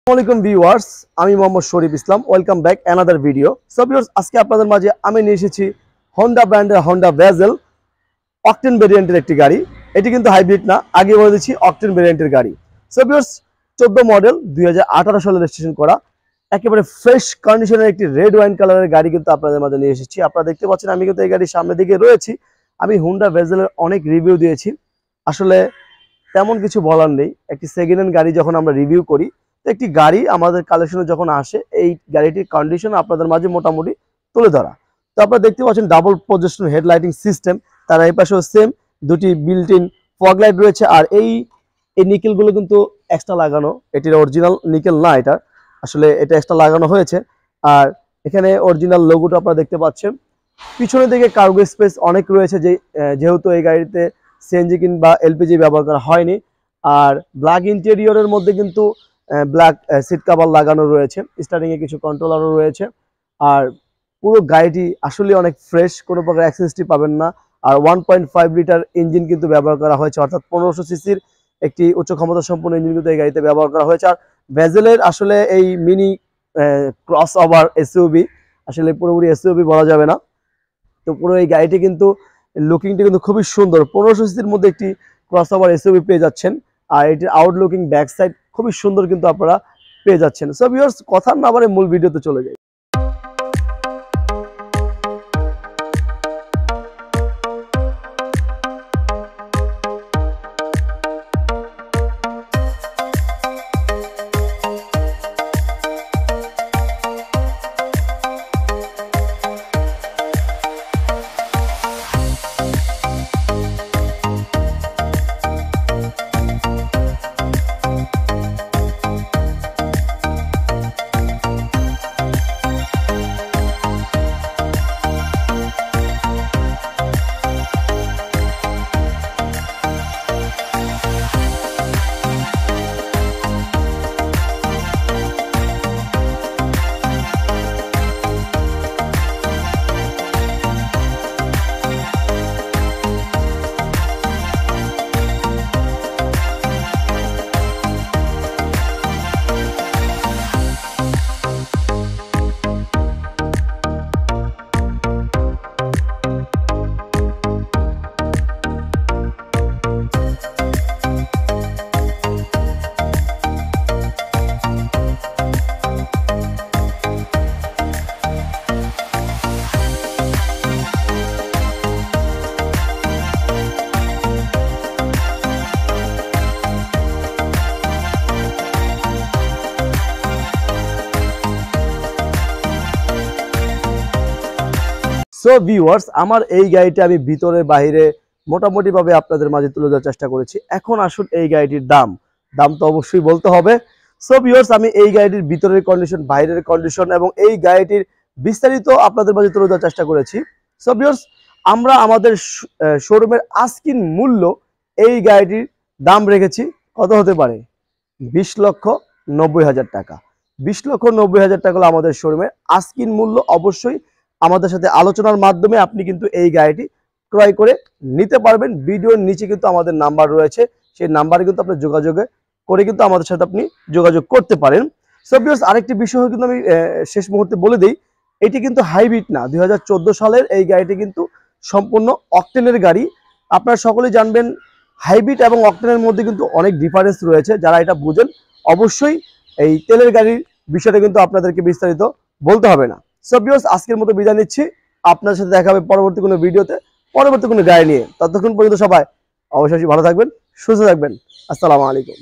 আসসালামু ভিউয়ার্স, আমি Mohammad Sharif Islam. Welcome back another video. So viewers, আজকে আপনাদের মাঝে আমি নিয়ে এসেছি হন্ডা ব্র্যান্ডের হন্ডা ভেজেল অকটেন ভেরিয়েন্টের একটি গাড়ি। এটি কিন্তু হাইব্রিড না, আগে বলে দিচ্ছি অকটেন ভেরিয়েন্টের গাড়ি। সো ভিউয়ার্স, 14 মডেল 2018 সালে রেজিস্ট্রেশন করা একেবারে ফ্রেশ কন্ডিশনের একটি রেড ওয়াইন কালারের গাড়ি কিন্তু আপনাদের মাঝে নিয়ে এসেছি। আপনারা দেখতে পাচ্ছেন আমি কিন্তু এই গাড়ির সামনের দিকে রয়েছি। আমি হন্ডা ভেজেলের অনেক রিভিউ দিয়েছি, আসলে তেমন কিছু বলার নেই। একটি সেকেন্ড হ্যান্ড গাড়ি যখন আমরা রিভিউ করি, একটি গাড়ি আমাদের কালেকশনে যখন আসে, এই গাড়িটির কন্ডিশন আপনাদের মাঝে মোটামুটি তুলে ধরা। তো আপনারা দেখতে পাচ্ছেন ডাবল প্রজেকশন হেডলাইটিং সিস্টেম, তার এই পাশেও সেম দুটি বিল্ট ইন ফগ লাইট রয়েছে। আর এই নিকেলগুলো কিন্তু এক্সট্রা লাগানো, এটির অরিজিনাল নিকেল না, এটা আসলে এটা এক্সট্রা লাগানো হয়েছে। আর এখানে অরিজিনাল লোগোটা আপনারা দেখতে পাচ্ছেন। পিছনের দিকে কার্গো স্পেস অনেক রয়েছে, যেহেতু এই গাড়িতে সিএনজি কিংবা এলপিজি ব্যবহার করা হয়নি। আর ব্ল্যাক ইন্টেরিয়রের মধ্যে কিন্তু ব্ল্যাক সিট কভার লাগানো রয়েছে, স্টার্টিং এ কিছু কন্ট্রোলারও রয়েছে। আর পুরো গাড়িটি আসলে অনেক ফ্রেশ, কোনো প্রকার অ্যাক্সেসটি পাবেন না। আর 1.5 লিটার ইঞ্জিন কিন্তু ব্যবহার করা হয়েছে, অর্থাৎ 1500 সিসির একটি উচ্চ ক্ষমতা সম্পন্ন ইঞ্জিন কিন্তু এই গাড়িতে ব্যবহার করা হয়েছে। আর ভেজেলের আসলে এই মিনি ক্রস ওভার এসইউভি, আসলে পুরোপুরি এসইউভি বলা যাবে না, তো পুরো এই গাড়িটি কিন্তু লুকিংটি কিন্তু খুবই সুন্দর। 1500 সিসির মধ্যে একটি ক্রস ওভার এসইউভি পেয়ে যাচ্ছেন। আর এটির আউটলুকিং ব্যাক সাইড খুবই সুন্দর কিন্তু আপনারা পেয়ে যাচ্ছেন। সো ভিউয়ার্স, কথা না বলে মূল ভিডিওতে চলে যাই। সো ভিউয়ার্স, আমার এই গাড়িটা আমি ভিতরে বাইরে মোটামুটি ভাবে আপনাদের মাঝে তুলে ধরার চেষ্টা করেছি। এখন আসুন এই গাড়িটির দাম তো অবশ্যই বলতে হবে। সো ভিউয়ার্স, আমি এই গাড়িটির ভিতরের কন্ডিশন, বাইরের কন্ডিশন এবং এই গাড়িটির বিস্তারিত আপনাদের মাঝে তুলে ধরার চেষ্টা করেছি। সো ভিউয়ার্স, আমরা আমাদের শোরুমের আস্কিন মূল্য এই গাড়িটির দাম রেখেছি কত হতে পারে, 20,90,000 টাকা। 20,90,000 টাকা হলো আমাদের শোরুমের আস্কিন মূল্য। অবশ্যই আমাদের সাথে আলোচনার মাধ্যমে আপনি কিন্তু এই গাড়িটি ক্রয় করে নিতে পারবেন। ভিডিওর নিচে কিন্তু আমাদের নাম্বার রয়েছে, সেই নাম্বারে কিন্তু আপনি কিন্তু আমাদের সাথে আপনি যোগাযোগ করতে পারেন। সো ভিউয়ার্স, আরেকটি বিষয় কিন্তু আমি শেষ মুহূর্তে বলে দিই, এটি কিন্তু হাইব্রিড না। 2014 সালের এই গাড়িটি কিন্তু সম্পূর্ণ অকটেনের গাড়ি। আপনারা সকলেই জানবেন হাইব্রিড এবং অকটেনের মধ্যে কিন্তু অনেক ডিফারেন্স রয়েছে। যারা এটা বুঝেন অবশ্যই এই তেলের গাড়ির বিষয়টা কিন্তু আপনাদেরকে বিস্তারিত বলতে হবে না। সো ভিউয়ার্স, আজকের মতো বিদায় নিচ্ছি। আপনার সাথে দেখা হবে পরবর্তী কোনো ভিডিওতে, পরবর্তী কোনো গাড়ি নিয়ে। ততক্ষণ পর্যন্ত সবাই অবশ্যই ভালো থাকবেন, সুস্থ থাকবেন। আসসালামু আলাইকুম।